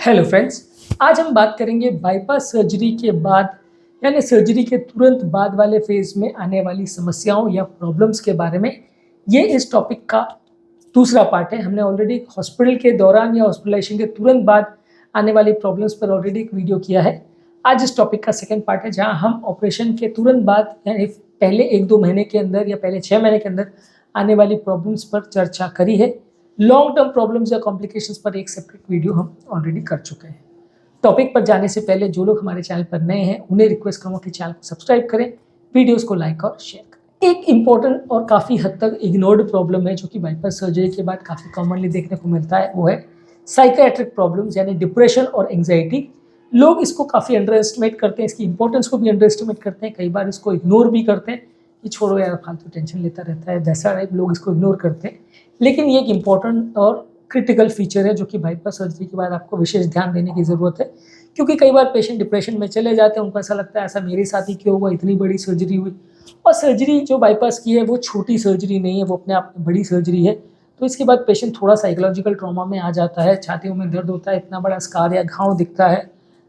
Hello friends, आज हम बात करेंगे बाईपास सर्जरी के बाद यानी सर्जरी के तुरंत बाद वाले फेज में आने वाली समस्याओं या प्रॉब्लम्स के बारे में। ये इस टॉपिक का दूसरा पार्ट है। हमने ऑलरेडी हॉस्पिटल के दौरान या हॉस्पिटलाइजेशन के तुरंत बाद आने वाली प्रॉब्लम्स पर ऑलरेडी एक वीडियो किया है। आज इस टॉपिक का सेकेंड पार्ट है, जहाँ हम ऑपरेशन के तुरंत बाद यानी पहले 1-2 महीने के अंदर या पहले 6 महीने के अंदर आने वाली प्रॉब्लम्स पर चर्चा करी है। लॉन्ग टर्म प्रॉब्लम्स या कॉम्प्लिकेशंस पर एक सेपरेट वीडियो हम ऑलरेडी कर चुके हैं। टॉपिक पर जाने से पहले जो लोग हमारे चैनल पर नए हैं उन्हें रिक्वेस्ट करूँगा कि चैनल को सब्सक्राइब करें, वीडियोस को लाइक और शेयर करें। एक इम्पॉर्टेंट और काफ़ी हद तक इग्नोर्ड प्रॉब्लम है जो कि बाईपास सर्जरी के बाद काफ़ी कॉमनली देखने को मिलता है, वो है साइकियाट्रिक प्रॉब्लम्स यानी डिप्रेशन और एंग्जाइटी। लोग इसको काफ़ी अंडर एस्टिमेट करते हैं, इसकी इंपॉर्टेंस को भी अंडर एस्टिमेट करते हैं, कई बार इसको इग्नोर भी करते हैं कि छोड़ो यार फालतू टेंशन लेता रहता है, वैसा टाइप लोग इसको इग्नोर करते हैं। लेकिन ये एक इम्पॉर्टेंट और क्रिटिकल फीचर है जो कि बाईपास सर्जरी के बाद आपको विशेष ध्यान देने की ज़रूरत है, क्योंकि कई बार पेशेंट डिप्रेशन में चले जाते हैं, उनको ऐसा लगता है ऐसा मेरे साथ ही क्यों हुआ, इतनी बड़ी सर्जरी हुई। और सर्जरी जो बाईपास की है वो छोटी सर्जरी नहीं है, वो अपने आप में बड़ी सर्जरी है। तो इसके बाद पेशेंट थोड़ा साइकोलॉजिकल ट्रॉमा में आ जाता है, छातियों में दर्द होता है, इतना बड़ा स्कार या घाव दिखता है।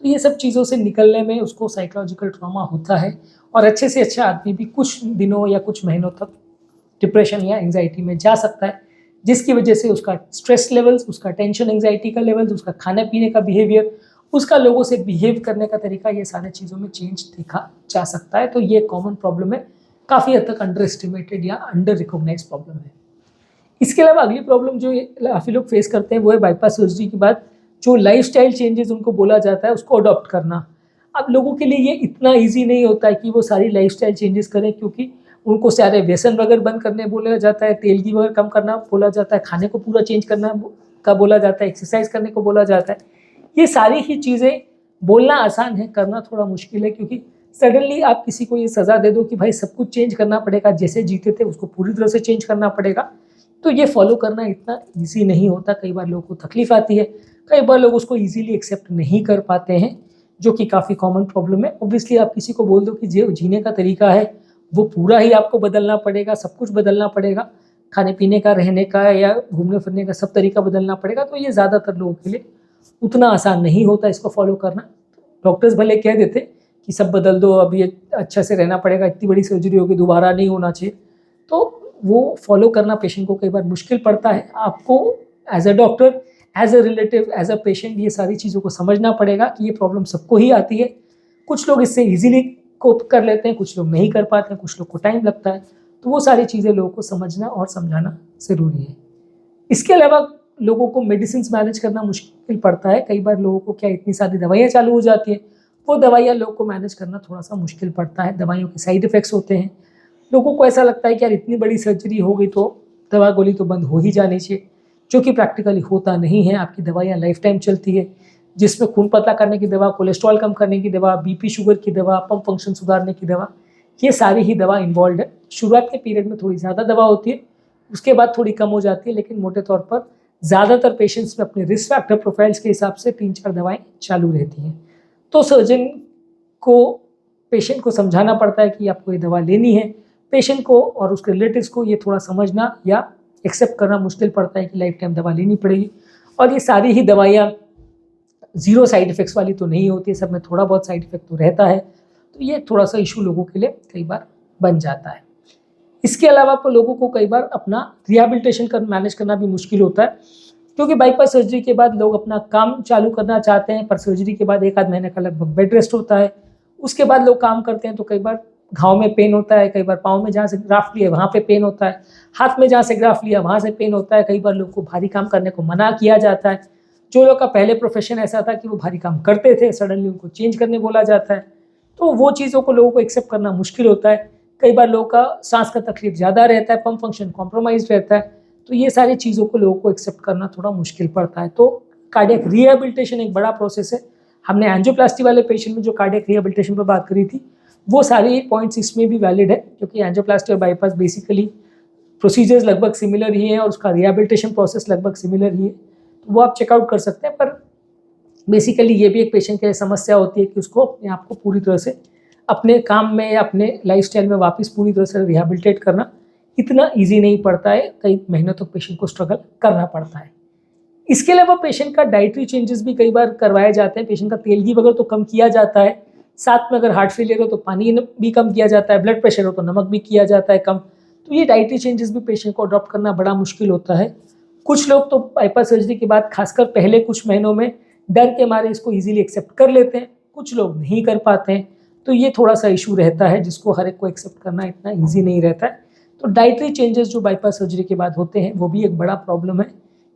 तो ये सब चीज़ों से निकलने में उसको साइकोलॉजिकल ट्रॉमा होता है और अच्छे से अच्छा आदमी भी कुछ दिनों या कुछ महीनों तक डिप्रेशन या एंग्जाइटी में जा सकता है, जिसकी वजह से उसका स्ट्रेस लेवल्स, उसका टेंशन एंग्जाइटी का लेवल्स, उसका खाने पीने का बिहेवियर, उसका लोगों से बिहेव करने का तरीका, ये सारे चीज़ों में चेंज देखा जा सकता है। तो ये कॉमन प्रॉब्लम है, काफ़ी हद तक अंडर एस्टिमेटेड या अंडर रिकॉग्नाइज प्रॉब्लम है। इसके अलावा अगली प्रॉब्लम जो काफ़ी लोग फेस करते हैं वो है बाईपास सर्जरी के बाद जो लाइफस्टाइल चेंजेस उनको बोला जाता है उसको अडॉप्ट करना। अब लोगों के लिए ये इतना ईजी नहीं होता है कि वो सारी लाइफस्टाइल चेंजेस करें, क्योंकि उनको सारे व्यसन वगैरह बंद करने बोला जाता है, तेल की वगैरह कम करना बोला जाता है, खाने को पूरा चेंज करना का बोला जाता है, एक्सरसाइज करने को बोला जाता है। ये सारी ही चीज़ें बोलना आसान है, करना थोड़ा मुश्किल है, क्योंकि सडनली आप किसी को ये सज़ा दे दो कि भाई सब कुछ चेंज करना पड़ेगा, जैसे जीते थे उसको पूरी तरह से चेंज करना पड़ेगा, तो ये फॉलो करना इतना ईजी नहीं होता। कई बार लोगों को तकलीफ आती है, कई बार लोग उसको ईजिली एक्सेप्ट नहीं कर पाते हैं, जो कि काफ़ी कॉमन प्रॉब्लम है। ऑब्वियसली आप किसी को बोल दो कि जो जीने का तरीका है वो पूरा ही आपको बदलना पड़ेगा, सब कुछ बदलना पड़ेगा, खाने पीने का, रहने का या घूमने फिरने का सब तरीका बदलना पड़ेगा, तो ये ज़्यादातर लोगों के लिए उतना आसान नहीं होता इसको फॉलो करना। डॉक्टर्स भले कह देते कि सब बदल दो, अब ये अच्छे से रहना पड़ेगा, इतनी बड़ी सर्जरी होगी, दोबारा नहीं होना चाहिए, तो वो फॉलो करना पेशेंट को कई बार मुश्किल पड़ता है। आपको as a doctor, as a relative, as a patient ये सारी चीज़ों को समझना पड़ेगा कि ये प्रॉब्लम सबको ही आती है। कुछ लोग इससे ईजिली कोप कर लेते हैं, कुछ लोग नहीं कर पाते हैं, कुछ लोग को टाइम लगता है, तो वो सारी चीज़ें लोगों को समझना और समझाना ज़रूरी है। इसके अलावा लोगों को मेडिसिन मैनेज करना मुश्किल पड़ता है। कई बार लोगों को क्या इतनी सारी दवाइयाँ चालू हो जाती हैं, वो दवाइयाँ लोगों को मैनेज करना थोड़ा सा मुश्किल पड़ता है। दवाइयों के साइड इफ़ेक्ट्स होते हैं, लोगों को ऐसा लगता है कि यार इतनी बड़ी सर्जरी हो गई तो दवा गोली तो बंद हो ही जानी चाहिए, जो कि प्रैक्टिकली होता नहीं है। आपकी दवाइयाँ लाइफ टाइम चलती है, जिसमें खून पतला करने की दवा, कोलेस्ट्रॉल कम करने की दवा, बीपी शुगर की दवा, पंप फंक्शन सुधारने की दवा, ये सारी ही दवा इन्वॉल्व है। शुरुआत के पीरियड में थोड़ी ज़्यादा दवा होती है, उसके बाद थोड़ी कम हो जाती है, लेकिन मोटे तौर पर ज़्यादातर पेशेंट्स में अपने रिस्क फैक्टर प्रोफाइल्स के हिसाब से 3-4 दवाएँ चालू रहती हैं। तो सर्जन को पेशेंट को समझाना पड़ता है कि आपको ये दवा लेनी है। पेशेंट को और उसके रिलेटिव्स को ये थोड़ा समझना या एक्सेप्ट करना मुश्किल पड़ता है कि लाइफ टाइम दवा लेनी पड़ेगी। और ये सारी ही दवाइयाँ ज़ीरो साइड इफ़ेक्ट्स वाली तो नहीं होती है, सब में थोड़ा बहुत साइड इफ़ेक्ट तो रहता है, तो ये थोड़ा सा इशू लोगों के लिए कई बार बन जाता है। इसके अलावा लोगों को कई बार अपना रिहैबिलिटेशन मैनेज करना भी मुश्किल होता है, क्योंकि बाईपास सर्जरी के बाद लोग अपना काम चालू करना चाहते हैं, पर सर्जरी के बाद 1-आध महीने का लगभग बेड रेस्ट होता है। उसके बाद लोग काम करते हैं तो कई बार घाव में पेन होता है, कई बार पाँव में जहाँ से ग्राफ्ट लिया वहाँ पे पेन होता है, हाथ में जहाँ से ग्राफ्ट लिया वहाँ से पेन होता है। कई बार लोग को भारी काम करने को मना किया जाता है। जो लोग का पहले प्रोफेशन ऐसा था कि वो भारी काम करते थे, सडनली उनको चेंज करने बोला जाता है, तो वो चीज़ों को लोगों को एक्सेप्ट करना मुश्किल होता है। कई बार लोगों का सांस का तकलीफ ज़्यादा रहता है, पंप फंक्शन कॉम्प्रोमाइज रहता है, तो ये सारी चीज़ों को लोगों को एक्सेप्ट करना थोड़ा मुश्किल पड़ता है। तो कार्डियक रिहैबिलिटेशन एक बड़ा प्रोसेस है। हमने एंजियोप्लास्टी वाले पेशेंट में जो कार्डियक रिहैबिलिटेशन पर बात करी थी, वो सारी पॉइंट्स इसमें भी वैलिड है, क्योंकि एंजियोप्लास्टी और बाईपास बेसिकली प्रोसीजर्स लगभग सिमिलर ही हैं और उसका रिहैबिलिटेशन प्रोसेस लगभग सिमिलर ही है, तो वो आप चेकआउट कर सकते हैं। पर बेसिकली ये भी एक पेशेंट के लिए समस्या होती है कि उसको अपने आप को पूरी तरह से अपने काम में या अपने लाइफस्टाइल में वापस पूरी तरह से रिहैबिलिटेट करना इतना ईजी नहीं पड़ता है, कई महीनों तक पेशेंट को स्ट्रगल करना पड़ता है। इसके अलावा पेशेंट का डाइटरी चेंजेस भी कई बार करवाए जाते हैं। पेशेंट का तेल घी वगैरह तो कम किया जाता है, साथ में अगर हार्ट फेलियर हो तो पानी भी कम किया जाता है, ब्लड प्रेशर हो तो नमक भी किया जाता है कम। तो ये डाइटरी चेंजेस भी पेशेंट को अडॉप्ट करना बड़ा मुश्किल होता है। कुछ लोग तो बाईपास सर्जरी के बाद खासकर पहले कुछ महीनों में डर के मारे इसको ईजिली एक्सेप्ट कर लेते हैं, कुछ लोग नहीं कर पाते हैं। तो ये थोड़ा सा इशू रहता है जिसको हर एक को एक्सेप्ट करना इतना ईजी नहीं रहता है। तो डाइटरी चेंजेस जो बाईपास सर्जरी के बाद होते हैं वो भी एक बड़ा प्रॉब्लम है,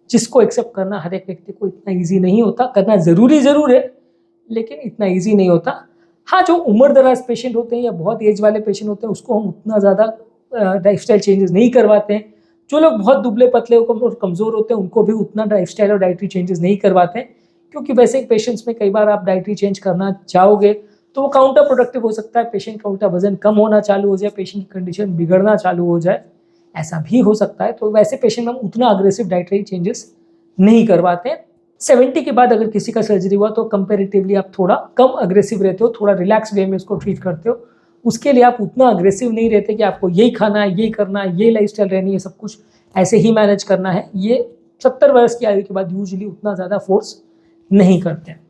जिसको एक्सेप्ट करना हर एक व्यक्ति को इतना ईजी नहीं होता। करना ज़रूरी ज़रूर है, लेकिन इतना ईजी नहीं होता। हाँ, जो उम्र दराज पेशेंट होते हैं या बहुत एज वाले पेशेंट होते हैं उसको हम उतना ज़्यादा लाइफस्टाइल चेंजेस नहीं करवाते हैं। जो लोग बहुत दुबले पतले और कमज़ोर होते हैं उनको भी उतना लाइफस्टाइल और डाइटरी चेंजेस नहीं करवाते हैं, क्योंकि वैसे पेशेंट्स में कई बार आप डाइटरी चेंज करना चाहोगे तो वो काउंटर प्रोडक्टिव हो सकता है। पेशेंट का उल्टा वजन कम होना चालू हो जाए, पेशेंट की कंडीशन बिगड़ना चालू हो जाए, ऐसा भी हो सकता है। तो वैसे पेशेंट में हम उतना अग्रेसिव डाइटरी चेंजेस नहीं करवाते हैं। 70 के बाद अगर किसी का सर्जरी हुआ तो कंपेरेटिवली आप थोड़ा कम अग्रेसिव रहते हो, थोड़ा रिलैक्स वे में उसको ट्रीट करते हो। उसके लिए आप उतना अग्रेसिव नहीं रहते कि आपको यही खाना है, यही करना है, ये लाइफस्टाइल रहनी है, सब कुछ ऐसे ही मैनेज करना है। ये 70 वर्ष की आयु के बाद यूजुअली उतना ज़्यादा फोर्स नहीं करते हैं।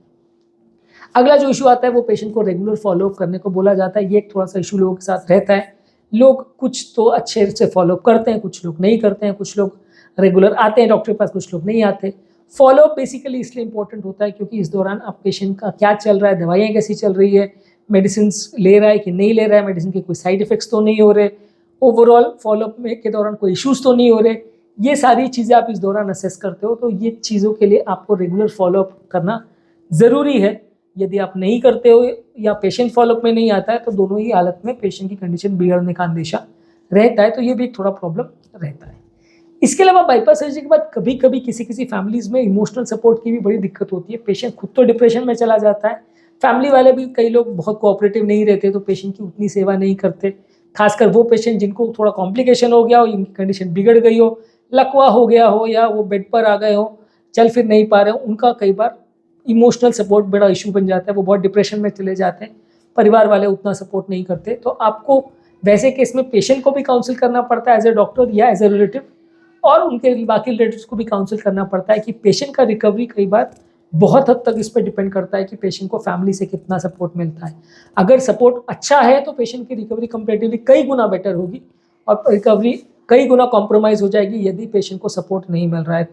अगला जो इशू आता है वो पेशेंट को रेगुलर फॉलोअप करने को बोला जाता है। ये एक थोड़ा सा इशू लोगों के साथ रहता है। लोग कुछ तो अच्छे से फॉलोअप करते हैं, कुछ लोग नहीं करते हैं, कुछ लोग रेगुलर आते हैं डॉक्टर के पास, कुछ लोग नहीं आते। फॉलोअप बेसिकली इसलिए इंपॉर्टेंट होता है क्योंकि इस दौरान आप पेशेंट का क्या चल रहा है, दवाइयाँ कैसी चल रही है, मेडिसिन ले रहा है कि नहीं ले रहा है, मेडिसिन के कोई साइड इफेक्ट्स तो नहीं हो रहे, ओवरऑल फॉलोअप में के दौरान कोई इश्यूज तो नहीं हो रहे। ये सारी चीज़ें आप इस दौरान असेस करते हो। तो ये चीज़ों के लिए आपको रेगुलर फॉलोअप करना ज़रूरी है। यदि आप नहीं करते हो या पेशेंट फॉलोअप में नहीं आता है तो दोनों ही हालत में पेशेंट की कंडीशन बिगड़ने का अंदेशा रहता है। तो ये भी एक थोड़ा प्रॉब्लम रहता है। इसके अलावा बाईपास सर्जरी के बाद कभी कभी किसी किसी फैमिलीज़ में इमोशनल सपोर्ट की भी बड़ी दिक्कत होती है। पेशेंट खुद तो डिप्रेशन में चला जाता है, फैमिली वाले भी कई लोग बहुत कोऑपरेटिव नहीं रहते तो पेशेंट की उतनी सेवा नहीं करते। खासकर वो पेशेंट जिनको थोड़ा कॉम्प्लिकेशन हो गया हो, जिनकी कंडीशन बिगड़ गई हो, लकवा हो गया हो या वो बेड पर आ गए हो, चल फिर नहीं पा रहे हो, उनका कई बार इमोशनल सपोर्ट बड़ा इशू बन जाता है। वो बहुत डिप्रेशन में चले जाते हैं, परिवार वाले उतना सपोर्ट नहीं करते। तो आपको वैसे केस में पेशेंट को भी काउंसिल करना पड़ता है एज ए डॉक्टर या एज ए रिलेटिव, और उनके बाकी रिलेटिव्स को भी काउंसिल करना पड़ता है कि पेशेंट का रिकवरी कई बार बहुत हद तक इस पर डिपेंड करता है कि पेशेंट को फैमिली से कितना सपोर्ट मिलता है। अगर सपोर्ट अच्छा है तो पेशेंट की रिकवरी कंपेरेटिवली कई गुना बेटर होगी और रिकवरी कई गुना कॉम्प्रोमाइज़ हो जाएगी यदि पेशेंट को सपोर्ट नहीं मिल रहा है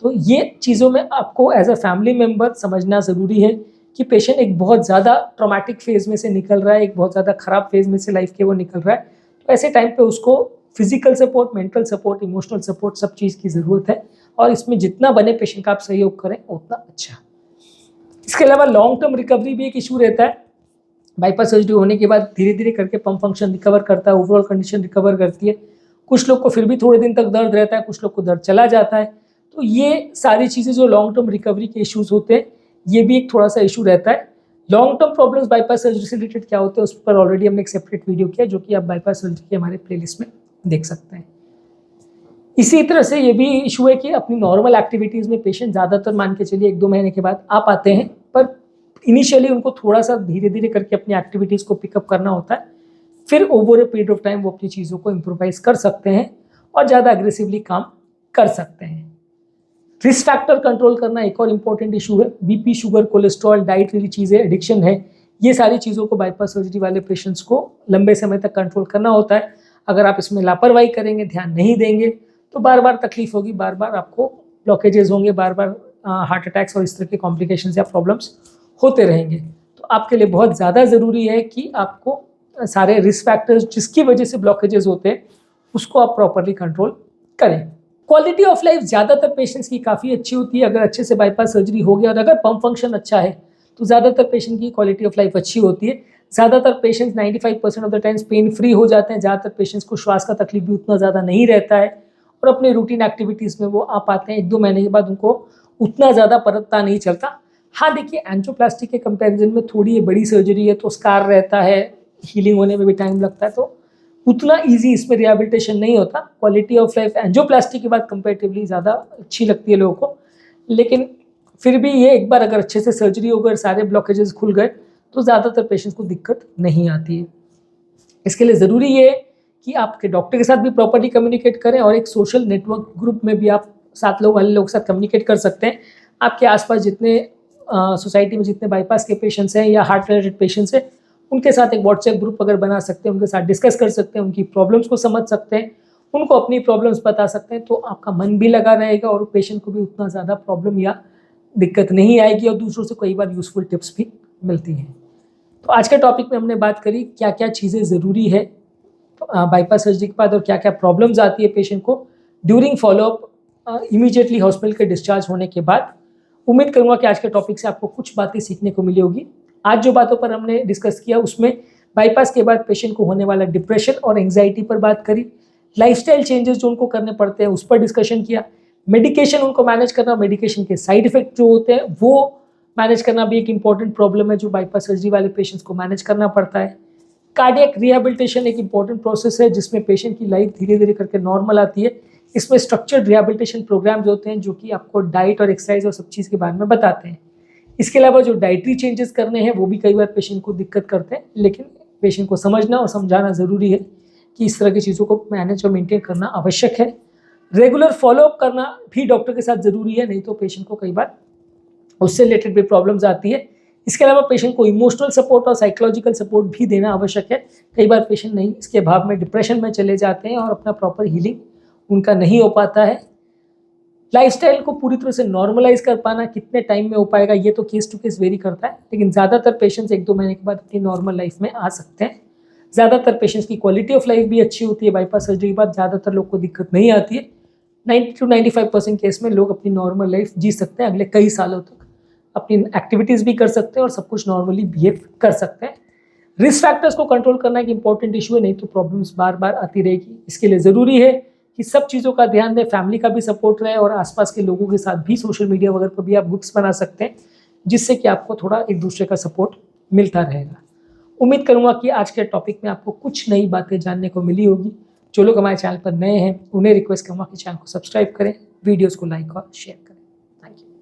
तो ये चीज़ों में आपको एज अ फैमिली मेम्बर समझना ज़रूरी है कि पेशेंट एक बहुत ज़्यादा ट्रॉमेटिक फेज़ में से निकल रहा है, एक बहुत ज़्यादा ख़राब फेज़ में से लाइफ के वो निकल रहा है। तो ऐसे टाइम पे उसको physical support, mental support, emotional support सब चीज़ की ज़रूरत है, और इसमें जितना बने पेशेंट का आप सहयोग करें उतना अच्छा। इसके अलावा लॉन्ग टर्म रिकवरी भी एक इशू रहता है। बाईपास सर्जरी होने के बाद धीरे धीरे करके पम्प फंक्शन रिकवर करता है, ओवरऑल कंडीशन रिकवर करती है। कुछ लोग को फिर भी थोड़े दिन तक दर्द रहता है, कुछ लोग को दर्द चला जाता है। तो ये सारी चीज़ें जो लॉन्ग टर्म रिकवरी के इश्यूज होते हैं, ये भी एक थोड़ा सा इशू रहता है। Long term problems bypass surgery से रिलेटेड क्या होते हैं उस पर ऑलरेडी हमने एक सेपरेट वीडियो किया, जो कि आप बाईपास सर्जरी के हमारे प्लेलिस्ट में देख सकते हैं। इसी तरह से ये भी इशू है कि अपनी नॉर्मल एक्टिविटीज़ में पेशेंट ज़्यादातर मान के चलिए 1-2 महीने के बाद आ पाते हैं, पर इनिशियली उनको थोड़ा सा धीरे धीरे करके अपनी एक्टिविटीज़ को पिकअप करना होता है। फिर over a period of time वो अपनी चीज़ों को इम्प्रोवाइज कर सकते हैं और ज़्यादा अग्रेसिवली काम कर सकते हैं। रिस्क फैक्टर कंट्रोल करना एक और इम्पॉर्टेंट इशू है। बीपी, शुगर, कोलेस्ट्रॉल, डाइट वाली चीज़ें, एडिक्शन है, ये सारी चीज़ों को बाईपास सर्जरी वाले पेशेंट्स को लंबे समय तक कंट्रोल करना होता है। अगर आप इसमें लापरवाही करेंगे, ध्यान नहीं देंगे तो बार बार तकलीफ होगी, बार बार आपको ब्लॉकेजेस होंगे, बार बार हार्ट अटैक्स और इस तरह के कॉम्प्लिकेशंस या प्रॉब्लम्स होते रहेंगे। तो आपके लिए बहुत ज़्यादा ज़रूरी है कि आपको सारे रिस्क फैक्टर्स जिसकी वजह से ब्लॉकेजेस होते हैं उसको आप प्रॉपरली कंट्रोल करें। क्वालिटी ऑफ लाइफ ज़्यादातर पेशेंट्स की काफ़ी अच्छी होती है अगर अच्छे से बाईपास सर्जरी हो गया, और अगर पम्प फंक्शन अच्छा है तो ज़्यादातर पेशेंट की क्वालिटी ऑफ लाइफ अच्छी होती है। ज़्यादातर patients 95% of the times pain free हो जाते हैं। ज़्यादातर पेशेंट्स को श्वास का तकलीफ भी उतना ज़्यादा नहीं रहता है और अपने रूटीन एक्टिविटीज़ में वो आ पाते हैं। 1-2 महीने के बाद उनको उतना ज़्यादा परतता नहीं चलता। हाँ देखिए, एंजियोप्लास्टी के कंपैरिजन में थोड़ी ये बड़ी सर्जरी है तो स्कार रहता है, हीलिंग होने में भी टाइम लगता है, तो उतना इजी इसमें रिहेबिलिटेशन नहीं होता। क्वालिटी ऑफ लाइफ एंजियोप्लास्टी के बाद कंपैरेटिवली ज़्यादा अच्छी लगती है लोगों को, लेकिन फिर भी ये एक बार अगर अच्छे से सर्जरी हो गई, सारे ब्लॉकेजेस खुल गए तो ज़्यादातर पेशेंट्स को दिक्कत नहीं आती है। इसके लिए ज़रूरी ये है कि आपके डॉक्टर के साथ भी प्रॉपर्ली कम्युनिकेट करें और एक सोशल नेटवर्क ग्रुप में भी आप साथ लोग वाले लोगों के साथ कम्युनिकेट कर सकते हैं। आपके आसपास जितने सोसाइटी में जितने बाईपास के पेशेंट्स हैं या हार्ट रिलेटेड पेशेंट्स हैं, उनके साथ एक व्हाट्सएप ग्रुप अगर बना सकते हैं, उनके साथ डिस्कस कर सकते हैं, उनकी प्रॉब्लम्स को समझ सकते हैं, उनको अपनी प्रॉब्लम्स बता सकते हैं, तो आपका मन भी लगा रहेगा और पेशेंट को भी उतना ज़्यादा प्रॉब्लम या दिक्कत नहीं आएगी और दूसरों से कई बार यूज़फुल टिप्स भी मिलती हैं। तो आज के टॉपिक में हमने बात करी क्या क्या चीज़ें ज़रूरी है बाईपास सर्जरी के बाद और क्या क्या प्रॉब्लम्स आती है पेशेंट को ड्यूरिंग फॉलोअप इमीडिएटली हॉस्पिटल के डिस्चार्ज होने के बाद। उम्मीद करूंगा कि आज के टॉपिक से आपको कुछ बातें सीखने को मिली होगी। आज जो बातों पर हमने डिस्कस किया उसमें बाईपास के बाद पेशेंट को होने वाला डिप्रेशन और एंग्जाइटी पर बात करी, लाइफस्टाइल चेंजेस जो उनको करने पड़ते हैं उस पर डिस्कशन किया, मेडिकेशन उनको मैनेज करना, मेडिकेशन के साइड इफेक्ट जो होते हैं वो मैनेज करना भी एक इंपॉर्टेंट प्रॉब्लम है जो बाईपास सर्जरी वाले पेशेंट्स को मैनेज करना पड़ता है। कार्डियक रिहैबिलिटेशन एक इंपॉर्टेंट प्रोसेस है जिसमें पेशेंट की लाइफ धीरे धीरे करके नॉर्मल आती है। इसमें स्ट्रक्चर्ड रिहैबिलिटेशन प्रोग्राम्स होते हैं जो कि आपको डाइट और एक्सरसाइज और सब चीज़ के बारे में बताते हैं। इसके अलावा जो डाइटरी चेंजेस करने हैं वो भी कई बार पेशेंट को दिक्कत करते हैं, लेकिन पेशेंट को समझना और समझाना ज़रूरी है कि इस तरह की चीज़ों को मैनेज और मेंटेन करना आवश्यक है। रेगुलर फॉलोअप करना भी डॉक्टर के साथ ज़रूरी है, नहीं तो पेशेंट को कई बार उससे रिलेटेड भी प्रॉब्लम्स आती है। इसके अलावा पेशेंट को इमोशनल सपोर्ट और साइकोलॉजिकल सपोर्ट भी देना आवश्यक है। कई बार पेशेंट नहीं इसके अभाव में डिप्रेशन में चले जाते हैं और अपना प्रॉपर हीलिंग उनका नहीं हो पाता है। लाइफस्टाइल को पूरी तरह से नॉर्मलाइज कर पाना कितने टाइम में हो पाएगा ये तो केस टू केस वेरी करता है, लेकिन ज़्यादातर पेशेंट्स 1-2 महीने के बाद अपनी नॉर्मल लाइफ में आ सकते हैं। ज़्यादातर पेशेंट्स की क्वालिटी ऑफ लाइफ भी अच्छी होती है। बाईपास सर्जरी के बाद ज़्यादातर लोग को दिक्कत नहीं आती है। 90 to 95% केस में लोग अपनी नॉर्मल लाइफ जी सकते हैं, अगले कई सालों तक अपनी एक्टिविटीज़ भी कर सकते हैं और सब कुछ नॉर्मली बिहेव कर सकते हैं। रिस्क फैक्टर्स को कंट्रोल करना एक इंपॉर्टेंट इशू है, नहीं तो प्रॉब्लम्स बार बार आती रहेगी। इसके लिए ज़रूरी है कि सब चीज़ों का ध्यान दें, फैमिली का भी सपोर्ट रहे और आसपास के लोगों के साथ भी सोशल मीडिया वगैरह पर भी आप ग्रुप्स बना सकते हैं जिससे कि आपको थोड़ा एक दूसरे का सपोर्ट मिलता रहेगा। उम्मीद करूंगा कि आज के टॉपिक में आपको कुछ नई बातें जानने को मिली होगी। जो लोग हमारे चैनल पर नए हैं उन्हें रिक्वेस्ट करूंगा कि चैनल को सब्सक्राइब करें, वीडियोज़ को लाइक और शेयर करें। Thank you.